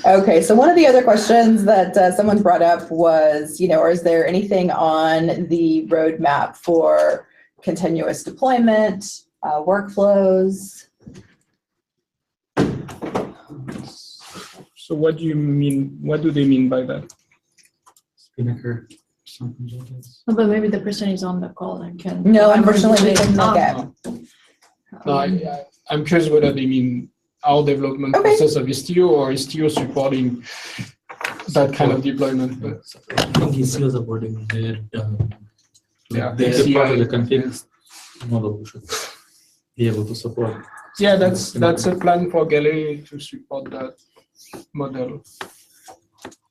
Okay, so one of the other questions that someone brought up was, or is there anything on the roadmap for continuous deployment, workflows? So what do you mean? What do they mean by that? Spinnaker, something like this. No, but maybe the person is on the call and can. No, unfortunately, we couldn't make it. No, I'm curious whether they mean our development process of Istio or Istio supporting that kind of deployment. But I think Istio is supporting their Istio, part of the config model should be able to support. Yeah, that's a plan for Galley to support that model.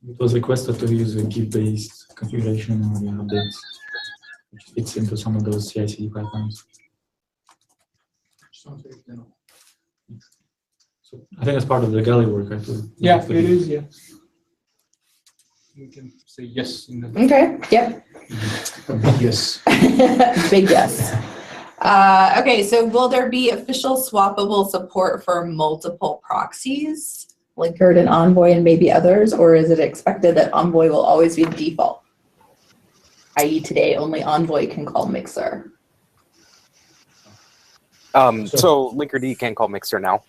It was requested to use a Git-based configuration or updates, which fits into some of those CI/CD pipelines. So I think it's part of the Galley work. Yeah, it is. Yeah, we can say yes in the. Okay. Yep. Yes. Big yes. Okay, so will there be official swappable support for multiple proxies, like Herd and Envoy and maybe others, or is it expected that Envoy will always be the default? I.e. today only Envoy can call Mixer. So Linkerd can call Mixer now,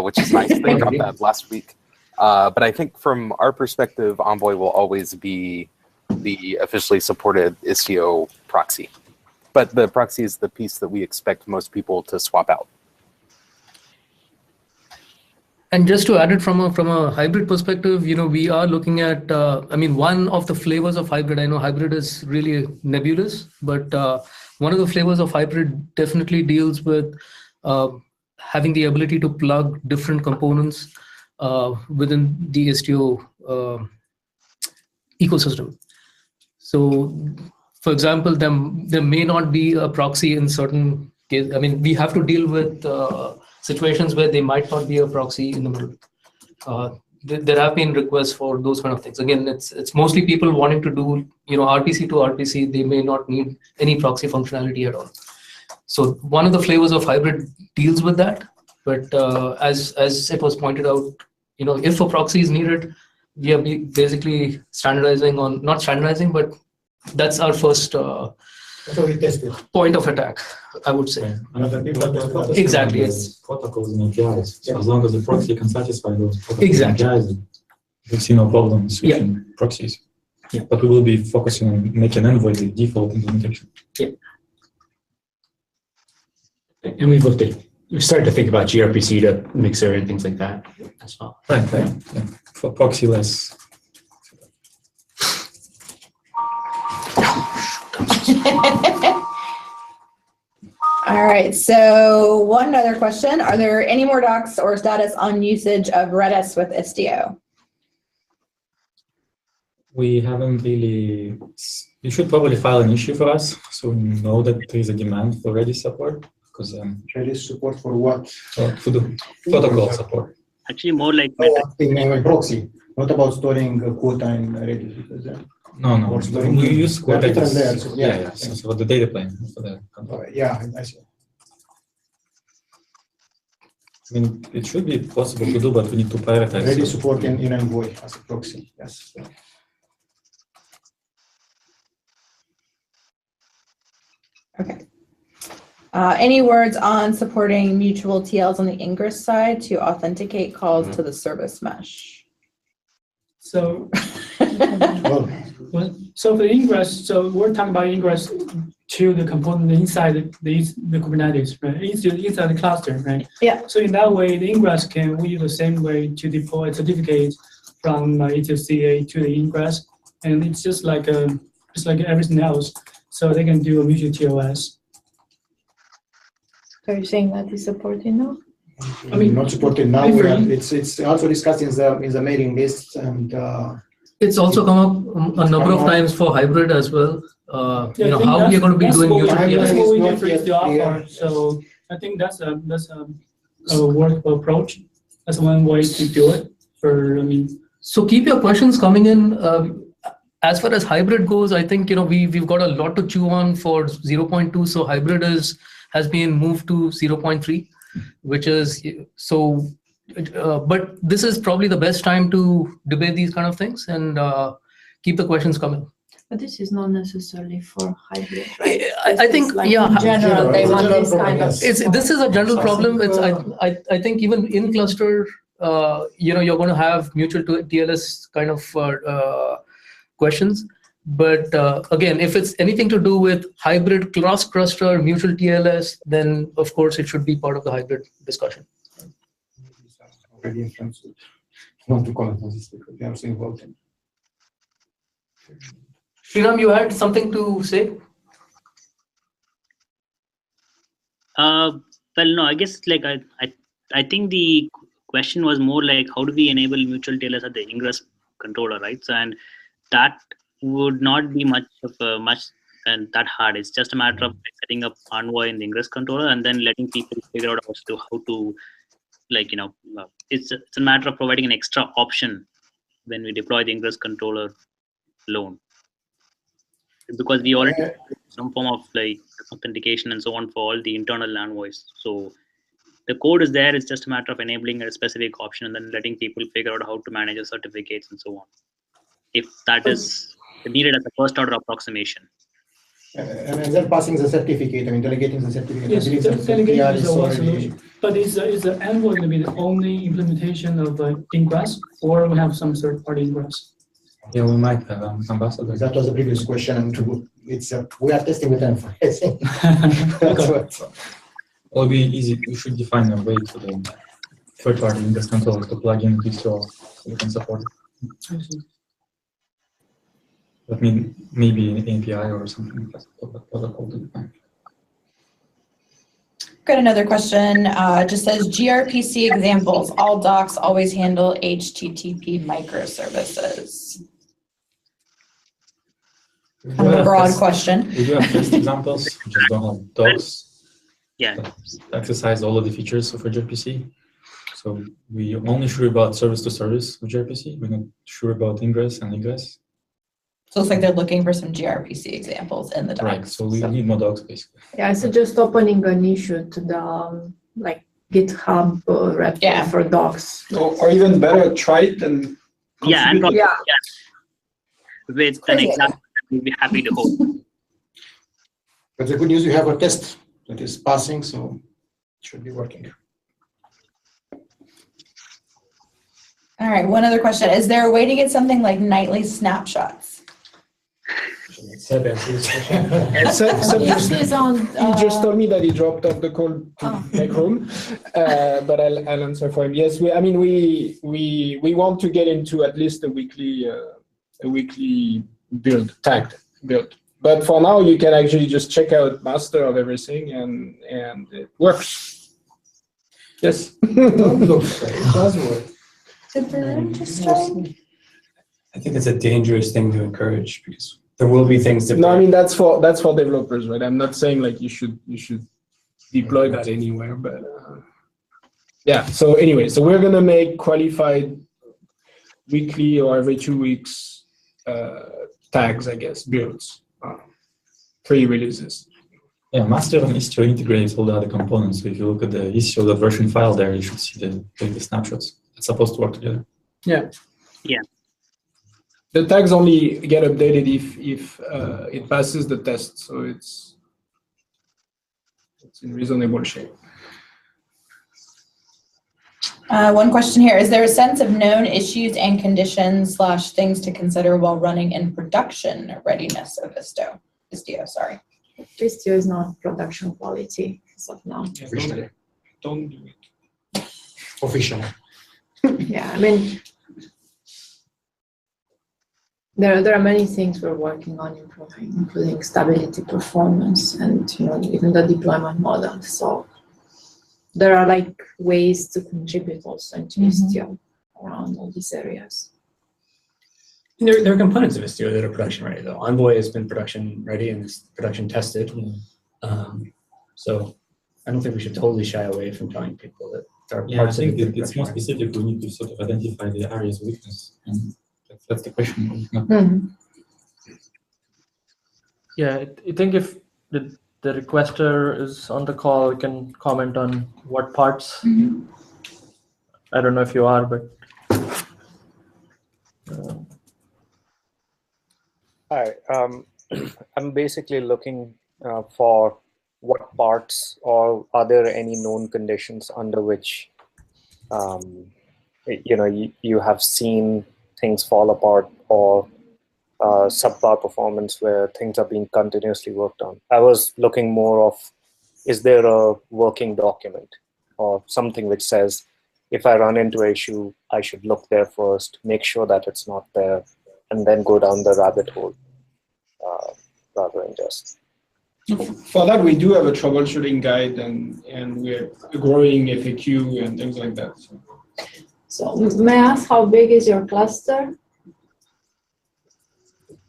which is nice. They got that last week. But I think from our perspective, Envoy will always be the officially supported Istio proxy. But the proxy is the piece that we expect most people to swap out. And just to add it from a hybrid perspective, we are looking at, one of the flavors of hybrid. I know hybrid is really nebulous, but one of the flavors of hybrid definitely deals with having the ability to plug different components within the Istio ecosystem. So, for example, there may not be a proxy in certain cases. I mean, we have to deal with situations where they might not be a proxy in the middle. There have been requests for those kind of things. Again, it's mostly people wanting to do RPC to RPC. They may not need any proxy functionality at all. So one of the flavors of hybrid deals with that. But as it was pointed out, if a proxy is needed, we are basically standardizing on, not standardizing, but that's our first point of attack, I would say. Exactly. Yes. Protocols and APIs. So as long as the proxy can satisfy those protocols Exactly. and APIs, we see no problem switching proxies. Yeah. But we will be focusing on making Envoy the default implementation. Yeah. And we've started to think about gRPC to Mixer and things like that as well. Right. Yeah. For proxyless. All right, so one other question. Are there any more docs or status on usage of Redis with Istio? We haven't really, you should probably file an issue for us so we know that there is a demand for Redis support. Because Redis support for what? For the protocol support. Actually, more like in proxy, not about storing quota in Redis. Because, no. We use quota. Yeah. So for the data plane. For the I see. I mean, it should be possible to do, but we need to prioritize. Redis support in Envoy as a proxy. Yes. Okay. Any words on supporting mutual TLs on the ingress side to authenticate calls to the service mesh? So, so for ingress, so we're talking about ingress to the component inside the Kubernetes, right? Inside the cluster, right? Yeah. So in that way, the ingress we use the same way to deploy certificates from Istio CA to the ingress, and it's just like everything else. So they can do a mutual TOS. So you're saying that is supported now? I mean, not supported now. It's also discussed in the mailing list, and it's also come up a number of times for hybrid as well. How we are going to be doing mutual hybrid TOS. is That's what we not get for yet Istio offer. clear. So I think that's a workable approach. That's one way to do it. So keep your questions coming in. As far as hybrid goes, I think we've got a lot to chew on for 0.2. So hybrid has been moved to 0.3, which is so But this is probably the best time to debate these kind of things and keep the questions coming. But this is not necessarily for hybrid, right? I think, Like yeah, in general, they want this kind of. this is a general problem. I think even in cluster, you're going to have mutual TLS kind of questions. But again, if it's anything to do with hybrid cross cluster mutual TLS, then of course it should be part of the hybrid discussion. Already in terms of, want to comment on this because they are so involved in. Sriram, you had something to say? Well, no, I guess like I think the question was more like how do we enable mutual TLS at the ingress controller, right? So and that would not be much and that hard. It's just a matter of setting up Envoy in the ingress controller and then letting people figure out how to like it's a matter of providing an extra option when we deploy the ingress controller alone. Because we already have some form of like authentication and so on for all the internal envoys. So the code is there. It's just a matter of enabling a specific option and then letting people figure out how to manage the certificates and so on. If that is needed as a first order approximation. And then passing the certificate, delegating the certificate. Yes, delegating is one already. solution. But is the Envoy going to be the only implementation of ingress, or we have some third-party ingress? Yeah, we might have ambassadors. That was the previous question, and we are testing with them. That's what. It'll be easy. We should define a way to the third-party ingress controller to plug in Istio so we can support it. That mean maybe an API or something like that protocol to define. Got another question. Just says gRPC examples. All docs always handle HTTP microservices. Kind of a broad question. We do have test examples, which don't have docs. Yeah. That exercise all of the features of a gRPC. So we only sure about service to service with gRPC. We're not sure about ingress and egress. So it's like they're looking for some gRPC examples in the docs. Right. So we need more docs basically. Yeah, I suggest opening an issue to the like GitHub repo for docs. Or even better, try it and yeah, and contribute. with an example, we'll be happy to hold. But the good news, you have a test that is passing, so it should be working. All right, one other question. Is there a way to get something like nightly snapshots? Seb answers. This is on. He just told me that he dropped off the call to make home, but I'll answer for him. Yes, we want to get into at least a weekly tagged build. But for now, you can actually just check out master of everything, and it works. Yes. It does work. Super interesting. I think it's a dangerous thing to encourage because there will be things that. No, I mean that's for developers, right? I'm not saying like you should deploy that anywhere, but yeah. So anyway, so we're gonna make qualified weekly or every 2 weeks tags, I guess, builds, pre-releases. Yeah, master and Istio integrates all the other components. So if you look at the Istio.version file there, you should see the snapshots. It's supposed to work together. Yeah. Yeah. The tags only get updated if it passes the test, so it's in reasonable shape. One question here. Is there a sense of known issues and conditions / things to consider while running in production readiness of Istio? Sorry. Istio is not production quality as of now. Officially. Don't do it. Officially. Yeah, I mean, there are many things we're working on improving, including stability, performance, and even the deployment model. So there are like ways to contribute also into Istio around all these areas. There are components of Istio that are production ready though. Envoy has been production ready and is production tested. So I don't think we should totally shy away from telling people that there are parts I of it think that are it's more production ready. specific. We need to sort of identify the areas of weakness, and that's the question. Yeah, I think if the requester is on the call, we can comment on what parts I don't know if you are, but Hi, I'm basically looking for what parts, or are there any known conditions under which you have seen things fall apart, or subpar performance where things are being continuously worked on. I was looking more of, is there a working document or something which says, if I run into an issue, I should look there first, make sure that it's not there, and then go down the rabbit hole, rather than just. For that, we do have a troubleshooting guide, and we're growing FAQ and things like that. So may I ask how big is your cluster?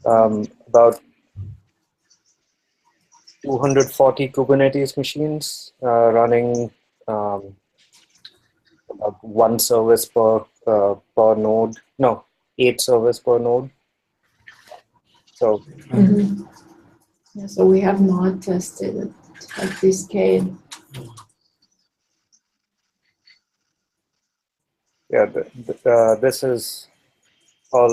About 240 Kubernetes machines running about one service per node. No, 8 service per node. So, Yeah, so we have not tested it at this scale. yeah, this is all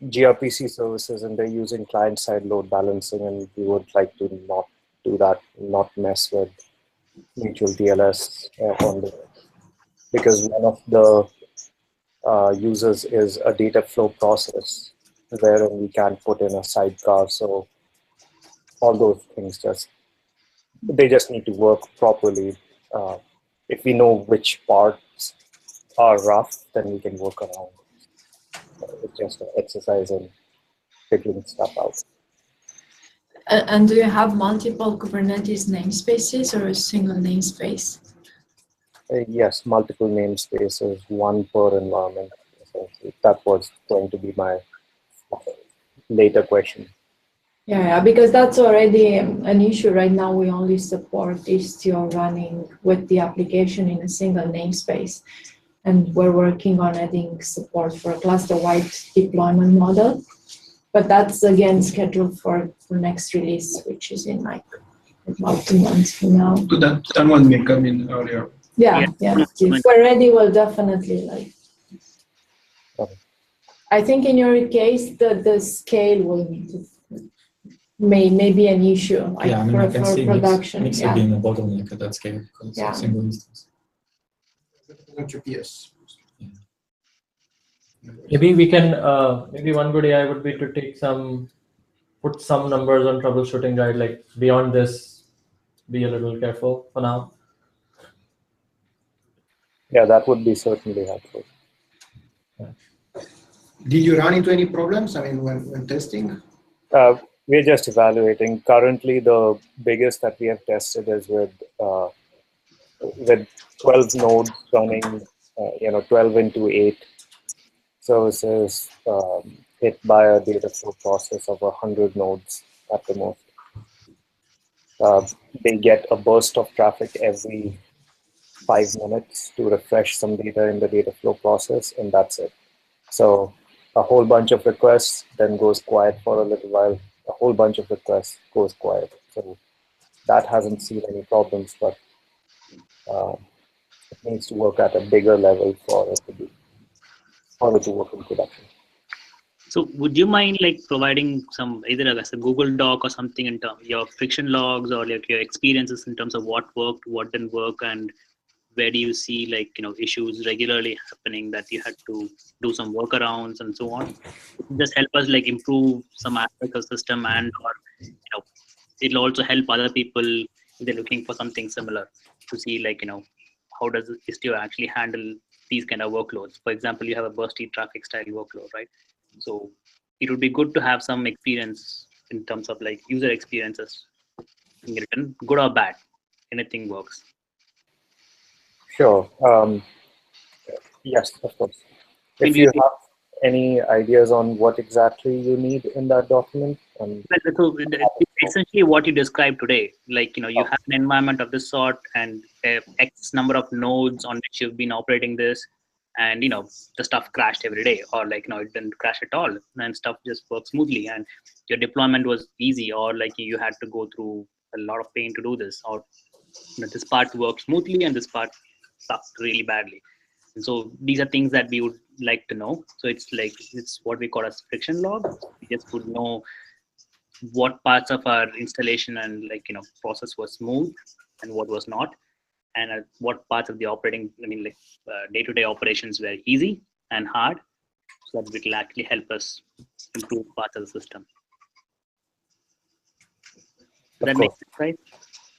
gRPC services, and they're using client-side load balancing, and we would like to not do that, not mess with mutual TLS on the, because one of the users is a data flow process wherein we can put in a sidecar. So all those things they just need to work properly. If we know which parts are rough, then we can work around. It's just an exercise in figuring stuff out. And do you have multiple Kubernetes namespaces or a single namespace? Yes, multiple namespaces, one per environment. Essentially. That was going to be my later question. Yeah, because that's already an issue. Right now, we only support Istio running with the application in a single namespace. And we're working on adding support for a cluster-wide deployment model. But that's, again, scheduled for next release, which is in like about 2 months from now. So that one may come in earlier. Yeah. If we're ready, we'll definitely I think in your case, the scale may be an issue, like Yeah, I mean, I can see production. Mixer being a bottleneck at that scale because it's a single instance. GPS. maybe we can. Maybe one good AI would be to put some numbers on troubleshooting guide. Like beyond this, be a little careful for now. Yeah, that would be certainly helpful. Did you run into any problems? I mean, when testing? We're just evaluating. Currently, the biggest that we have tested is with 12 nodes running, 12 into 8 services hit by a data flow process of 100 nodes at the most. They get a burst of traffic every 5 minutes to refresh some data in the data flow process, and that's it. So a whole bunch of requests then goes quiet for a little while. A whole bunch of requests goes quiet. So that hasn't seen any problems, but it needs to work at a bigger level for it to work in production. So would you mind like providing some either as a Google Doc or something in terms of your friction logs or like your experiences in terms of what worked, what didn't work, and where do you see like issues regularly happening that you had to do some workarounds and so on? Just help us like improve some aspect of the system, and or it'll also help other people if they're looking for something similar to see like how does Istio actually handle these kind of workloads. For example, you have a bursty traffic style workload, right? So it would be good to have some experience in terms of like user experiences in written, good or bad, anything works. Sure. Yes, of course. If you have any ideas on what exactly you need in that document. So essentially what you described today, like, you have an environment of this sort and X number of nodes on which you've been operating this, and, the stuff crashed every day, or like, it didn't crash at all, and stuff just worked smoothly, and your deployment was easy, or like you had to go through a lot of pain to do this, or this part worked smoothly and this part sucked really badly. So these are things that we would like to know. So it's what we call as friction log. We just would know what parts of our installation and process was smooth and what was not, and what parts of the day-to-day operations were easy and hard, so that it will actually help us improve parts of the system. Does that make sense, right?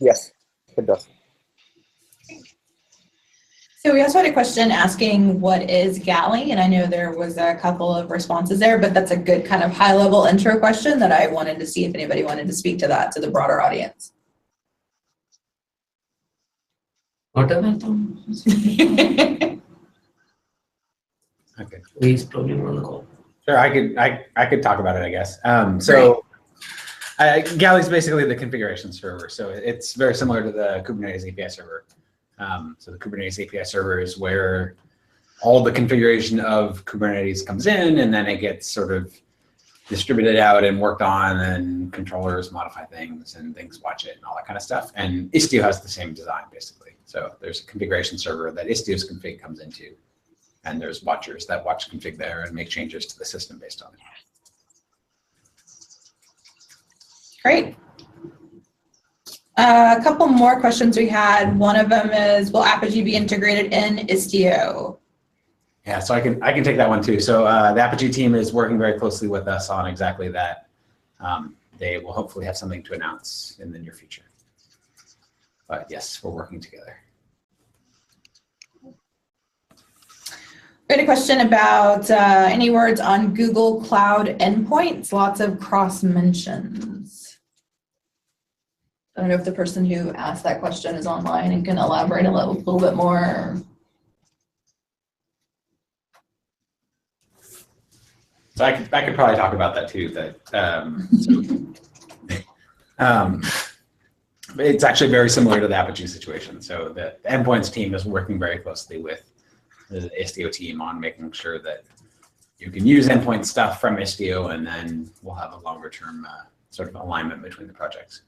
Yes, it does. So we also had a question asking what is Galley, and I know there was a couple of responses there, but that's a good kind of high-level intro question that I wanted to see if anybody wanted to speak to that to the broader audience. Okay. He's probably not on the call. Sure, I could talk about it, I guess. Galley's basically the configuration server, so it's very similar to the Kubernetes API server. So the Kubernetes API server is where all the configuration of Kubernetes comes in, and then it gets sort of distributed out and worked on, and controllers modify things and things watch it and all that kind of stuff. And Istio has the same design, basically. So there's a configuration server that Istio's config comes into, and there's watchers that watch config there and make changes to the system based on it. Great. A couple more questions we had. One of them is, will Apogee be integrated in Istio? Yeah, so I can take that one too. So the Apogee team is working very closely with us on exactly that. They will hopefully have something to announce in the near future. But yes, we're working together. We had a question about any words on Google Cloud endpoints. Lots of cross mentions. I don't know if the person who asked that question is online and can elaborate a little bit more. So I could probably talk about that too. It's actually very similar to the Apogee situation. So the endpoints team is working very closely with the Istio team on making sure that you can use endpoint stuff from Istio, and then we'll have a longer term sort of alignment between the projects.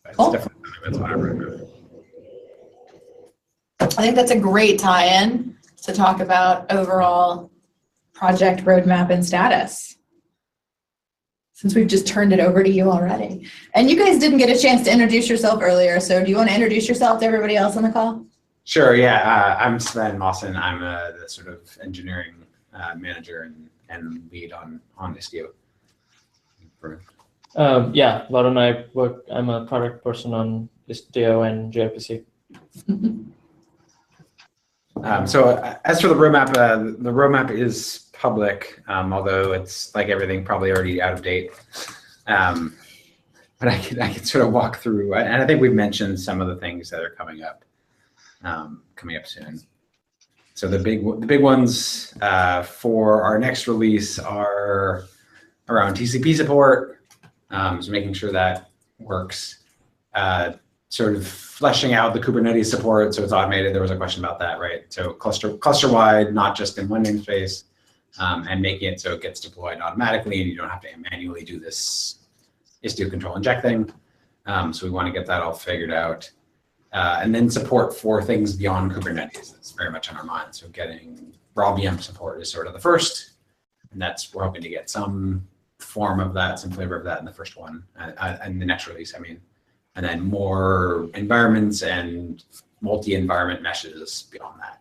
But it's definitely something that's on our roadmap. I think that's a great tie-in to talk about overall project roadmap and status, since we've just turned it over to you already. And you guys didn't get a chance to introduce yourself earlier, so do you want to introduce yourself to everybody else on the call? Sure, yeah. I'm Sven Mawson. I'm the sort of engineering manager and lead on Istio. Yeah, Varun, I'm a product person on Istio and gRPC. So as for the roadmap is public, although it's like everything probably already out of date. But I can sort of walk through, and I think we've mentioned some of the things that are coming up soon. So the big ones for our next release are around TCP support, so making sure that works. Sort of fleshing out the Kubernetes support so it's automated. There was a question about that, right? So cluster-wide, not just in one namespace, and making it so it gets deployed automatically and you don't have to manually do this Istio control inject thing. So we want to get that all figured out. And then support for things beyond Kubernetes. It's very much on our mind. So getting raw VM support is sort of the first, and we're hoping to get some form of that, some flavor of that in the first one, and the next release, I mean. And then more environments and multi-environment meshes beyond that.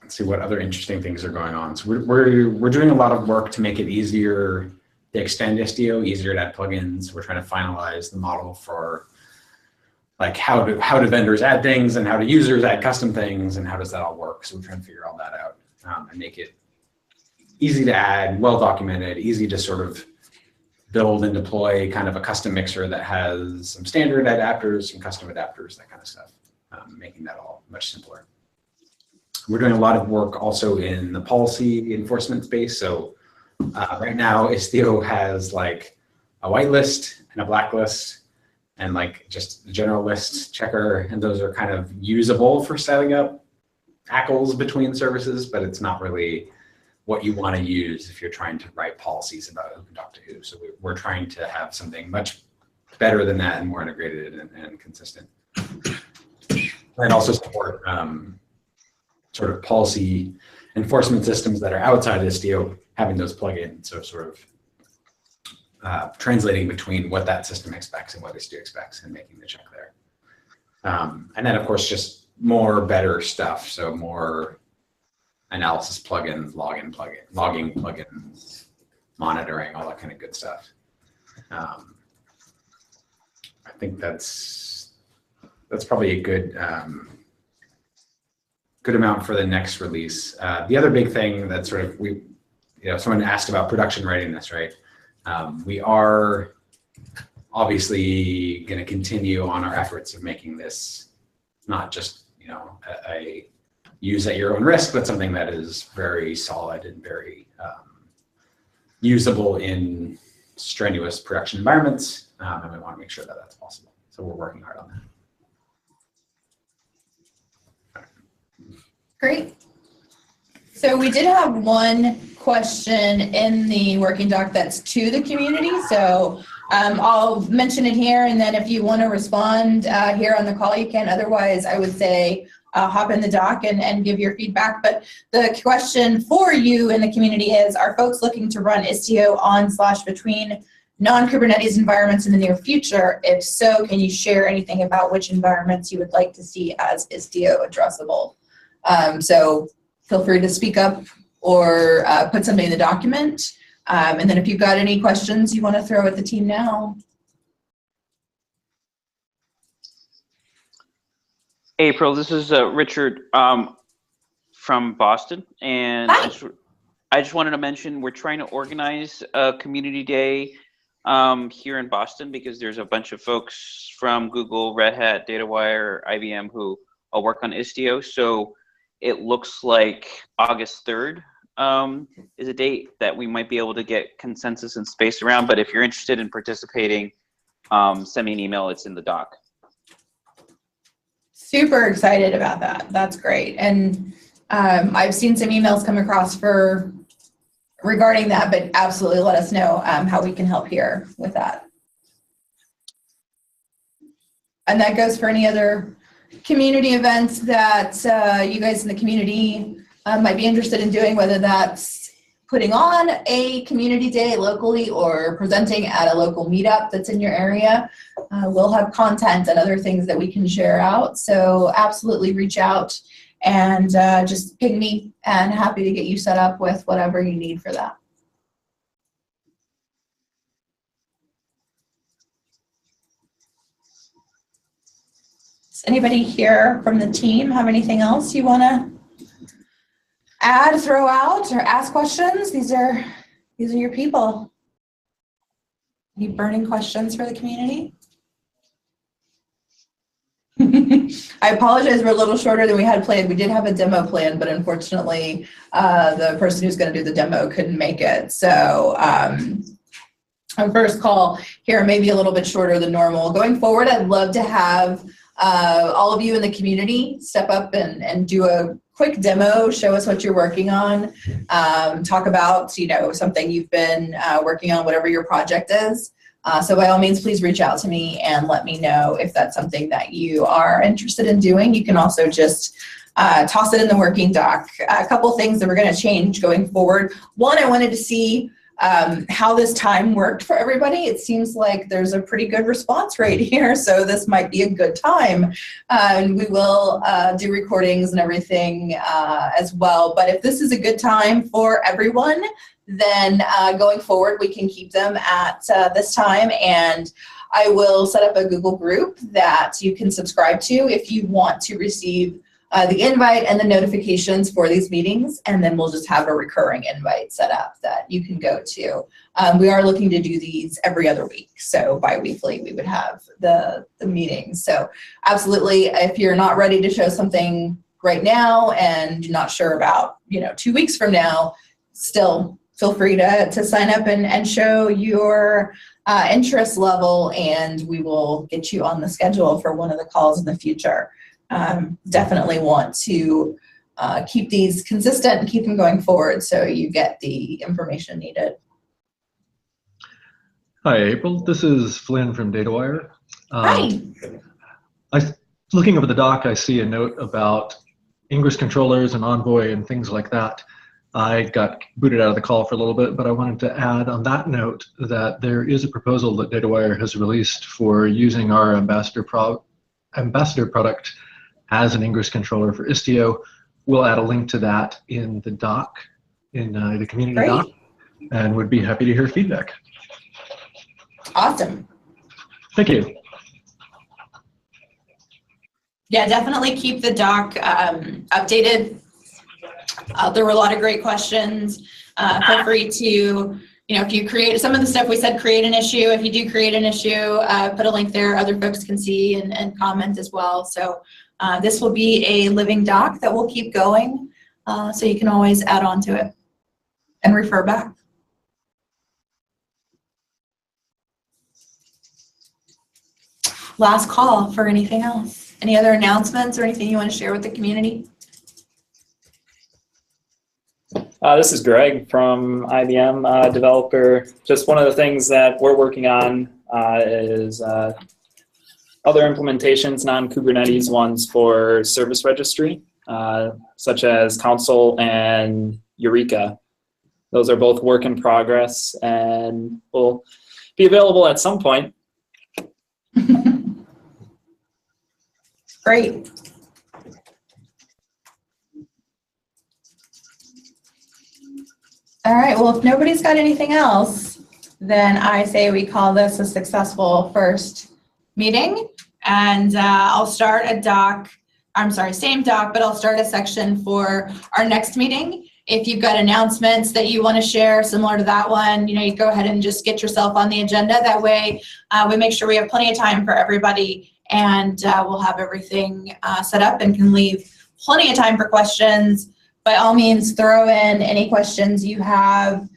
Let's see what other interesting things are going on. So we're doing a lot of work to make it easier to extend Istio, easier to add plugins. We're trying to finalize the model for like how do vendors add things and how do users add custom things and how does that all work. So we're trying to figure all that out and make it easy to add, well documented, easy to sort of build and deploy kind of a custom mixer that has some standard adapters, some custom adapters, that kind of stuff, making that all much simpler. We're doing a lot of work also in the policy enforcement space. So right now, Istio has like a whitelist and a blacklist and like just a general list checker. And those are kind of usable for setting up ACLs between services, but it's not really what you want to use if you're trying to write policies about who can talk to who. So we're trying to have something much better than that and more integrated and consistent. and also support sort of policy enforcement systems that are outside Istio, having those plug in. So sort of translating between what that system expects and what Istio expects and making the check there. And then of course, just more better stuff. So more analysis plugins, logging plugins, monitoring, all that kind of good stuff. I think that's probably a good good amount for the next release. The other big thing that sort of someone asked about production readiness, right? We are obviously going to continue on our efforts of making this not just a use at your own risk, but something that is very solid and very usable in strenuous production environments, and we want to make sure that that's possible. So we're working hard on that. Great. So we did have one question in the working doc that's to the community. So I'll mention it here, and then if you want to respond here on the call, you can. Otherwise, I would say hop in the doc and give your feedback. But the question for you in the community is, are folks looking to run Istio on/between non-Kubernetes environments in the near future? If so, can you share anything about which environments you would like to see as Istio addressable? So feel free to speak up or put something in the document. And then if you've got any questions you want to throw at the team now. April, this is Richard from Boston. And I just wanted to mention we're trying to organize a community day here in Boston because there's a bunch of folks from Google, Red Hat, DataWire, IBM who all work on Istio. So it looks like August 3rd is a date that we might be able to get consensus and space around. But if you're interested in participating, send me an email. It's in the doc. Super excited about that. That's great. And I've seen some emails come across regarding that, but absolutely let us know how we can help here with that. And that goes for any other community events that you guys in the community might be interested in doing, whether that's putting on a community day locally or presenting at a local meetup that's in your area. We'll have content and other things that we can share out. So absolutely reach out and just ping me, and happy to get you set up with whatever you need for that. Does anybody here from the team have anything else you want to add, throw out, or ask questions? These are your people. Any burning questions for the community? I apologize, we're a little shorter than we had planned. We did have a demo planned, but unfortunately, the person who's going to do the demo couldn't make it. So our first call here may be a little bit shorter than normal. Going forward, I'd love to have all of you in the community step up and do a quick demo, show us what you're working on, talk about something you've been working on, whatever your project is. So by all means, please reach out to me and let me know if that's something that you are interested in doing. You can also just toss it in the working doc. A couple things that we're going to change going forward. One, I wanted to see how this time worked for everybody. It seems like there's a pretty good response rate here, so this might be a good time. And we will do recordings and everything as well. But if this is a good time for everyone, then going forward, we can keep them at this time. And I will set up a Google group that you can subscribe to if you want to receive the invite and the notifications for these meetings, and then we'll just have a recurring invite set up that you can go to. We are looking to do these every other week, so bi-weekly we would have the meetings. So absolutely, if you're not ready to show something right now and you're not sure about 2 weeks from now, still feel free to sign up and show your interest level, and we will get you on the schedule for one of the calls in the future. Definitely want to keep these consistent and keep them going forward so you get the information needed. Hi, April. This is Flynn from DataWire. Hi. looking over the doc, I see a note about Ingress controllers and Envoy and things like that. I got booted out of the call for a little bit, but I wanted to add on that note that there is a proposal that DataWire has released for using our Ambassador product as an Ingress controller for Istio. We'll add a link to that in the doc, in the community doc, and would be happy to hear feedback. Awesome. Thank you. Yeah, definitely keep the doc updated. There were a lot of great questions. Feel free to, if you create some of the stuff we said, create an issue. If you do create an issue, put a link there. Other folks can see and comment as well. So this will be a living doc that will keep going. So you can always add on to it and refer back. Last call for anything else. Any other announcements or anything you want to share with the community? This is Greg from IBM, developer. Just one of the things that we're working on is other implementations, non-Kubernetes ones for service registry, such as Council and Eureka. Those are both work in progress and will be available at some point. Great. All right, well, if nobody's got anything else, then I say we call this a successful first meeting. And I'll start a doc, same doc, but I'll start a section for our next meeting. If you've got announcements that you want to share similar to that one, you go ahead and just get yourself on the agenda. That way we make sure we have plenty of time for everybody, and we'll have everything set up and can leave plenty of time for questions. By all means, throw in any questions you have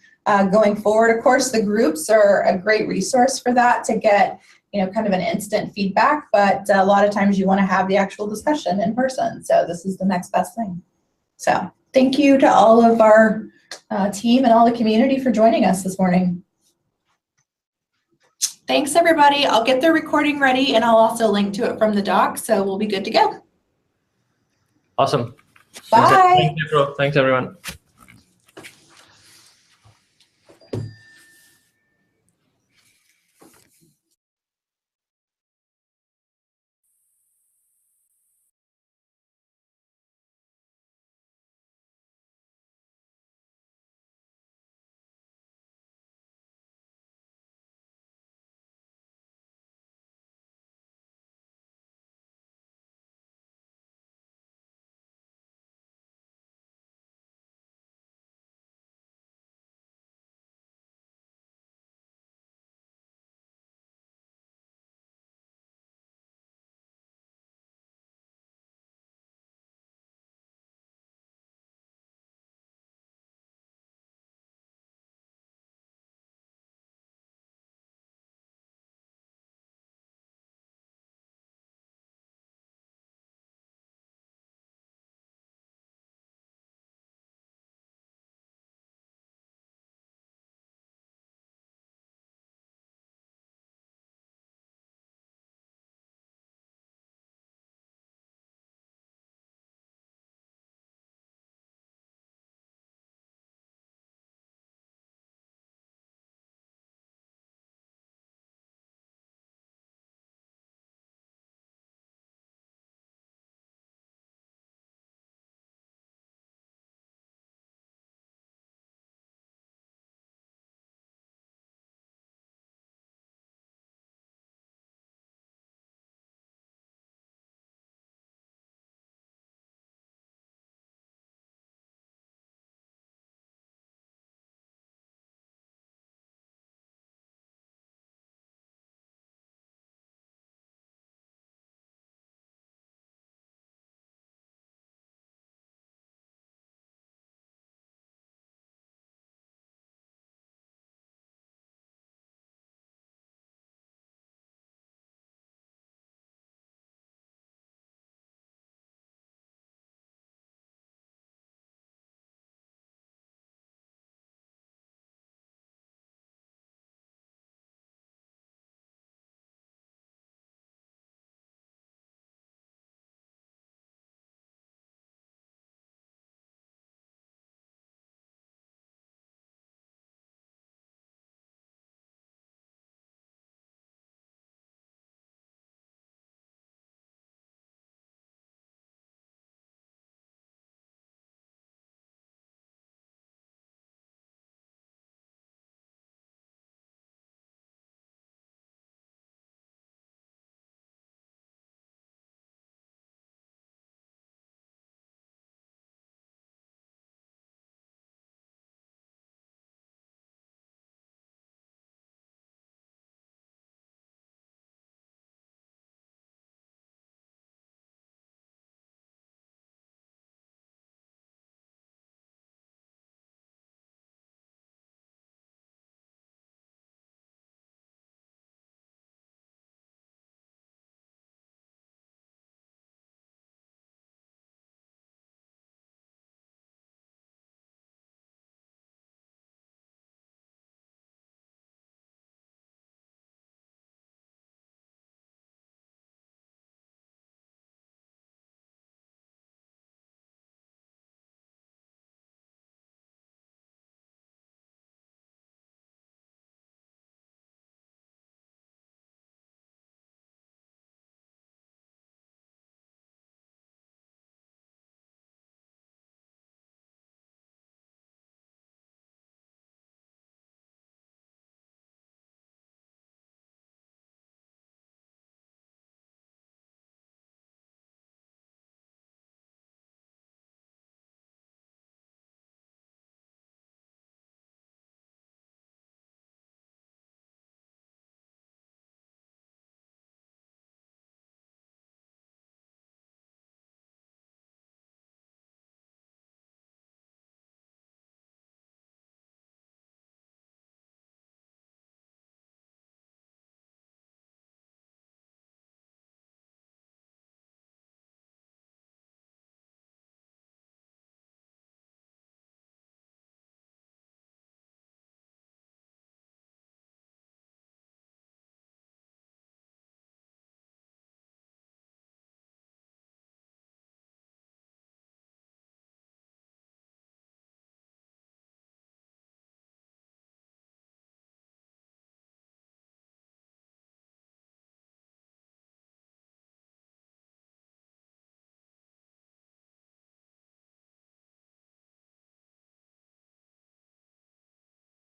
going forward. Of course, the groups are a great resource for that to get, kind of an instant feedback, but a lot of times you want to have the actual discussion in person. So this is the next best thing. So thank you to all of our team and all the community for joining us this morning. Thanks, everybody. I'll get the recording ready, and I'll also link to it from the doc, so we'll be good to go. Awesome. Bye. Thanks, everyone.